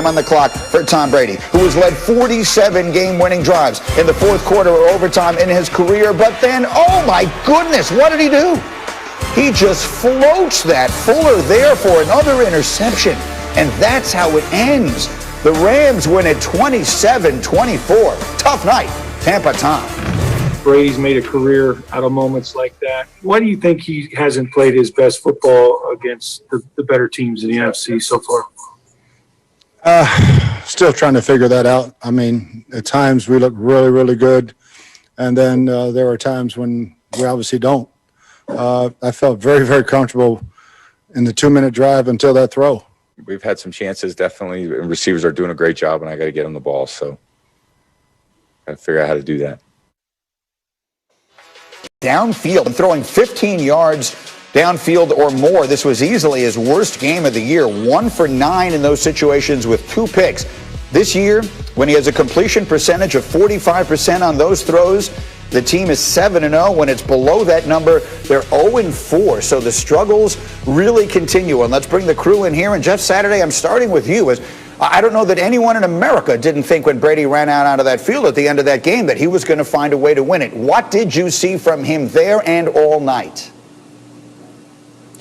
on the clock for Tom Brady, who has led 47 game-winning drives in the fourth quarter or overtime in his career. But then, oh my goodness, what did he do? He just floats that. Fuller there for another interception. And that's how it ends. The Rams win it 27-24. Tough night, Tampa Tom. Brady's made a career out of moments like that. Why do you think he hasn't played his best football against the better teams in the NFC so far? Still trying to figure that out. I mean, at times we look really, really good. And then there are times when we obviously don't. I felt very, very comfortable in the 2-minute drive until that throw. We've had some chances, definitely. And receivers are doing a great job, and I got to get them the ball. So got to figure out how to do that. Downfield and throwing 15 yards downfield or more. This was easily his worst game of the year. 1 for 9 in those situations with 2 picks. This year, when he has a completion percentage of 45% on those throws, the team is 7-0. When it's below that number, they're 0-4. So the struggles really continue. And let's bring the crew in here. And Jeff Saturday, I'm starting with you. I don't know that anyone in America didn't think when Brady ran out of that field at the end of that game that he was going to find a way to win it. What did you see from him there and all night?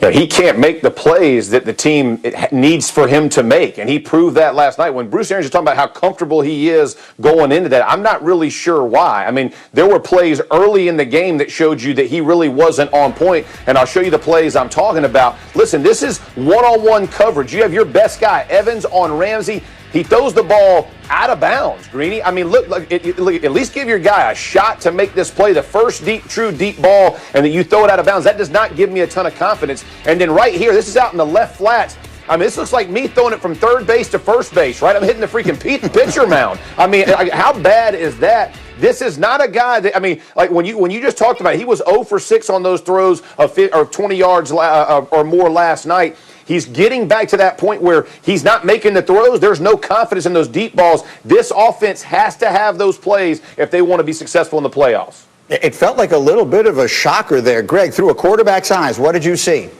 Yeah, he can't make the plays that the team needs for him to make, and he proved that last night. When Bruce Arians is talking about how comfortable he is going into that, I'm not really sure why. I mean, there were plays early in the game that showed you that he really wasn't on point, and I'll show you the plays I'm talking about. Listen, this is one-on-one coverage. You have your best guy, Evans, on Ramsey. He throws the ball out of bounds, Greeny. I mean, look, at least give your guy a shot to make this play, the first true deep ball, and then you throw it out of bounds. That does not give me a ton of confidence. And then right here, this is out in the left flats. I mean, this looks like me throwing it from third base to first base, right? I'm hitting the freaking pitcher mound. I mean, how bad is that? This is not a guy that, I mean, like when you just talked about it, he was 0 for 6 on those throws of 20 yards or more last night. He's getting back to that point where he's not making the throws. There's no confidence in those deep balls. This offense has to have those plays if they want to be successful in the playoffs. It felt like a little bit of a shocker there. Greg, through a quarterback's eyes, what did you see?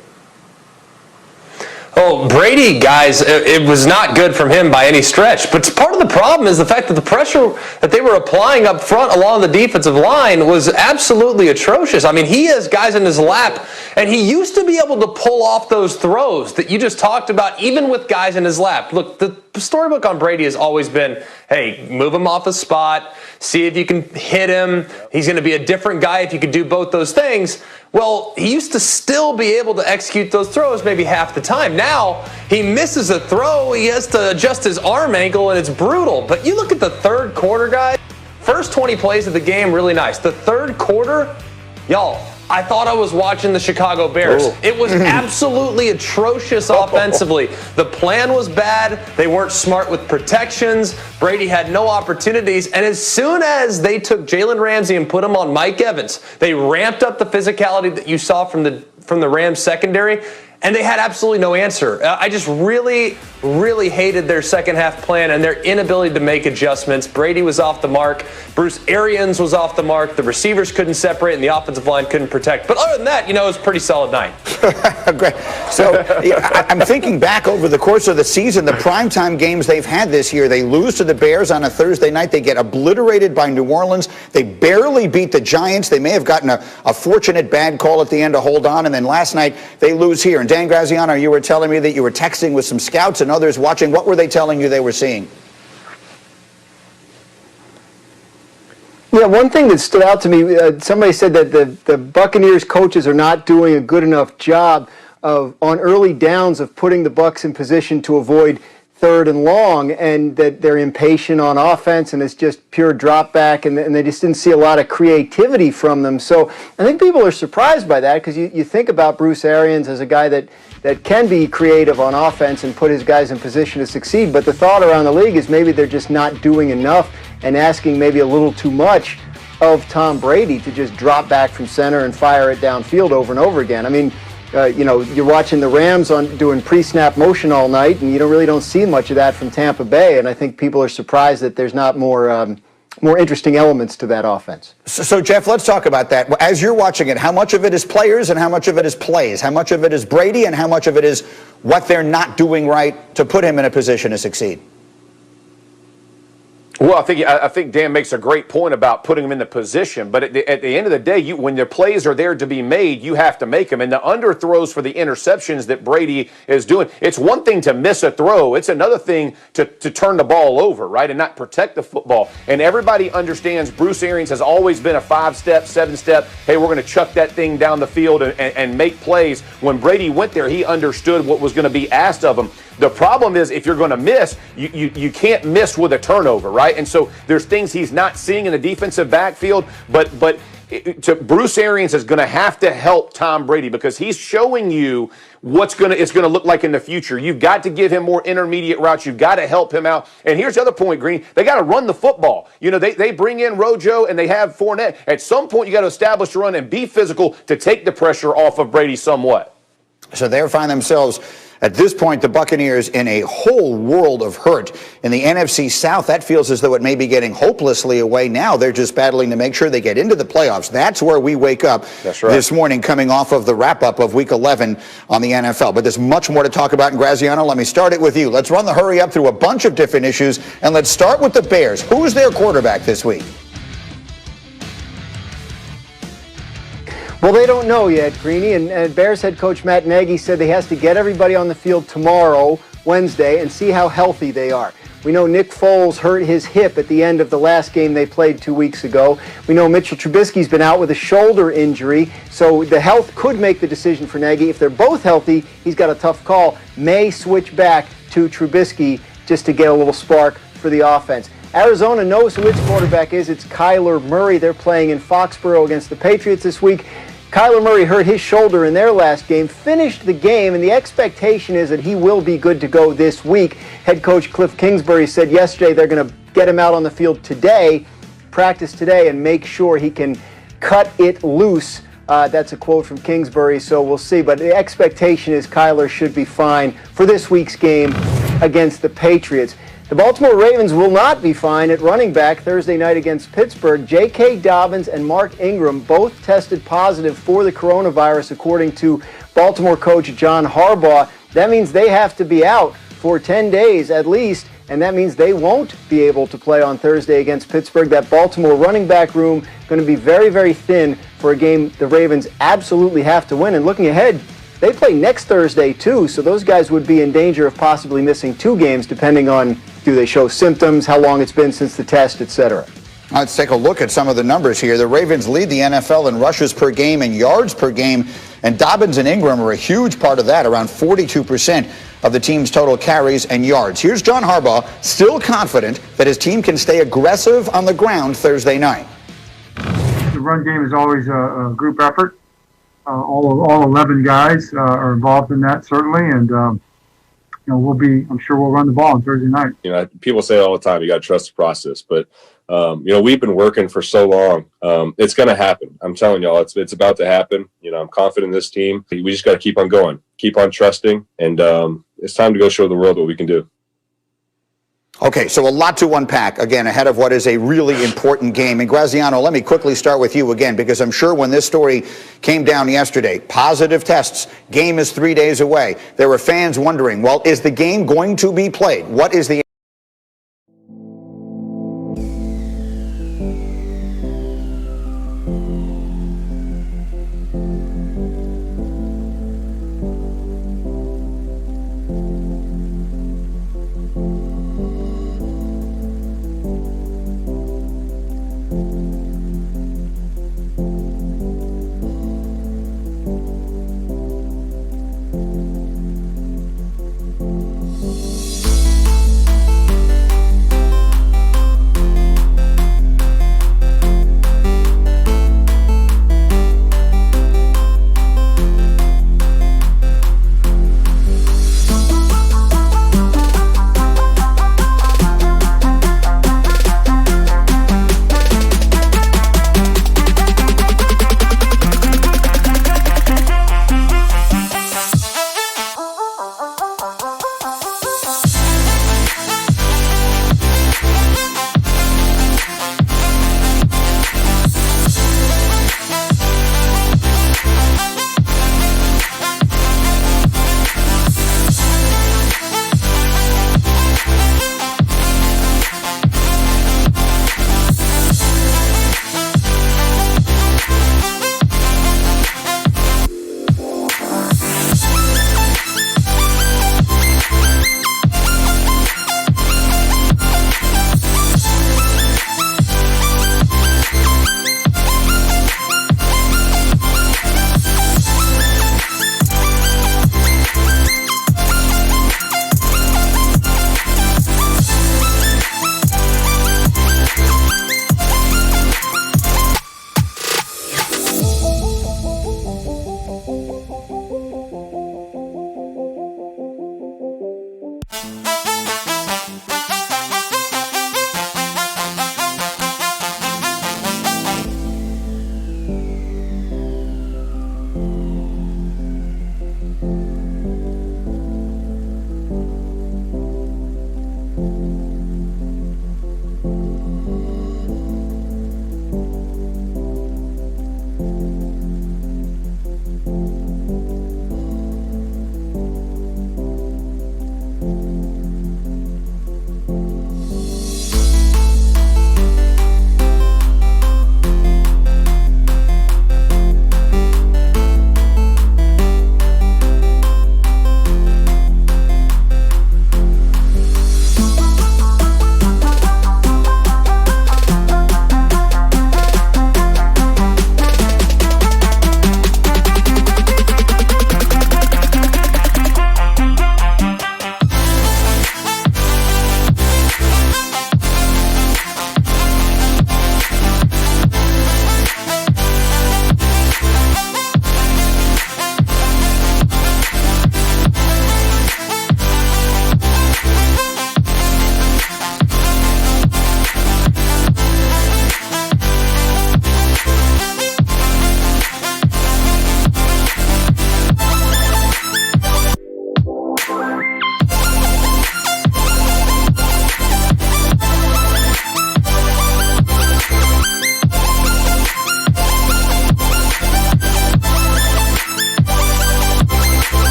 Oh, Brady, guys, it was not good from him by any stretch. But part of the problem is the fact that the pressure that they were applying up front along the defensive line was absolutely atrocious. I mean, he has guys in his lap, and he used to be able to pull off those throws that you just talked about, even with guys in his lap. Look, the storybook on Brady has always been, hey, move him off the spot, see if you can hit him. He's going to be a different guy if you could do both those things. Well, he used to still be able to execute those throws maybe half the time. Now, he misses a throw, he has to adjust his arm angle, and it's brutal. But you look at the third quarter, guys, first 20 plays of the game, really nice. The third quarter, y'all, I thought I was watching the Chicago Bears. Oh. It was absolutely atrocious offensively. The plan was bad. They weren't smart with protections. Brady had no opportunities. And as soon as they took Jalen Ramsey and put him on Mike Evans, they ramped up the physicality that you saw from the Rams secondary, and they had absolutely no answer. I just really, really hated their second half plan and their inability to make adjustments. Brady was off the mark. Bruce Arians was off the mark. The receivers couldn't separate and the offensive line couldn't protect. But other than that, it was a pretty solid night. Great. So I'm thinking back over the course of the season, the primetime games they've had this year. They lose to the Bears on a Thursday night. They get obliterated by New Orleans. They barely beat the Giants. They may have gotten a fortunate bad call at the end to hold on. And then last night they lose here. And Dan Graziano, you were telling me that you were texting with some scouts and others watching. What were they telling you they were seeing? Yeah, one thing that stood out to me, somebody said that the Buccaneers coaches are not doing a good enough job on early downs of putting the Bucs in position to avoid third and long, and that they're impatient on offense and it's just pure drop back, and they just didn't see a lot of creativity from them. So I think people are surprised by that, because you think about Bruce Arians as a guy that can be creative on offense and put his guys in position to succeed, but the thought around the league is maybe they're just not doing enough and asking maybe a little too much of Tom Brady to just drop back from center and fire it downfield over and over again. I mean, you're watching the Rams doing pre-snap motion all night, and you really don't see much of that from Tampa Bay. And I think people are surprised that there's not more interesting elements to that offense. So, Jeff, let's talk about that. As you're watching it, how much of it is players and how much of it is plays? How much of it is Brady and how much of it is what they're not doing right to put him in a position to succeed? Well, I think Dan makes a great point about putting them in the position, but at the end of the day, when the plays are there to be made, you have to make them. And the underthrows for the interceptions that Brady is doing, it's one thing to miss a throw. It's another thing to turn the ball over, right, and not protect the football. And everybody understands Bruce Arians has always been a 5-step, 7-step, hey, we're going to chuck that thing down the field and make plays. When Brady went there, he understood what was going to be asked of him. The problem is if you're going to miss, you can't miss with a turnover, right? And so there's things he's not seeing in the defensive backfield, but Bruce Arians is going to have to help Tom Brady because he's showing you it's going to look like in the future. You've got to give him more intermediate routes. You've got to help him out. And here's the other point, Green. They got to run the football. You know, they bring in Rojo and they have Fournette. At some point, you got to establish a run and be physical to take the pressure off of Brady somewhat. So they find themselves at this point, the Buccaneers in a whole world of hurt. In the NFC South, that feels as though it may be getting hopelessly away now. They're just battling to make sure they get into the playoffs. That's where we wake up this morning, coming off of the wrap-up of Week 11 on the NFL. But there's much more to talk about in Graziano. Let me start it with you. Let's run the hurry up through a bunch of different issues, and let's start with the Bears. Who's their quarterback this week? Well, they don't know yet, Greeny, and Bears head coach Matt Nagy said he has to get everybody on the field tomorrow, Wednesday, and see how healthy they are. We know Nick Foles hurt his hip at the end of the last game they played 2 weeks ago. We know Mitchell Trubisky's been out with a shoulder injury, so the health could make the decision for Nagy. If they're both healthy, he's got a tough call. May switch back to Trubisky just to get a little spark for the offense. Arizona knows who its quarterback is. It's Kyler Murray. They're playing in Foxborough against the Patriots this week. Kyler Murray hurt his shoulder in their last game, finished the game, and the expectation is that he will be good to go this week. Head coach Cliff Kingsbury said yesterday they're going to get him out on the field today, practice today, and make sure he can cut it loose. That's a quote from Kingsbury, so we'll see. But the expectation is Kyler should be fine for this week's game against the Patriots. The Baltimore Ravens will not be fine at running back Thursday night against Pittsburgh. J.K. Dobbins and Mark Ingram both tested positive for the coronavirus, according to Baltimore coach John Harbaugh. That means they have to be out for 10 days at least, and that means they won't be able to play on Thursday against Pittsburgh. That Baltimore running back room going to be very, very thin for a game the Ravens absolutely have to win. And looking ahead, they play next Thursday too, so those guys would be in danger of possibly missing 2 games depending on do they show symptoms, how long it's been since the test, etc. Let's take a look at some of the numbers here. The Ravens lead the NFL in rushes per game and yards per game, and Dobbins and Ingram are a huge part of that, around 42% of the team's total carries and yards. Here's John Harbaugh, still confident that his team can stay aggressive on the ground Thursday night. The run game is always a group effort. All 11 guys are involved in that, certainly, and I'm sure we'll run the ball on Thursday night. You know, people say all the time, you got to trust the process, but we've been working for so long. It's going to happen. I'm telling y'all, it's about to happen. You know, I'm confident in this team. We just got to keep on going, keep on trusting, and it's time to go show the world what we can do. Okay, so a lot to unpack, again, ahead of what is a really important game. And Graziano, let me quickly start with you again, because I'm sure when this story came down yesterday, positive tests, game is 3 days away. There were fans wondering, well, is the game going to be played? What is the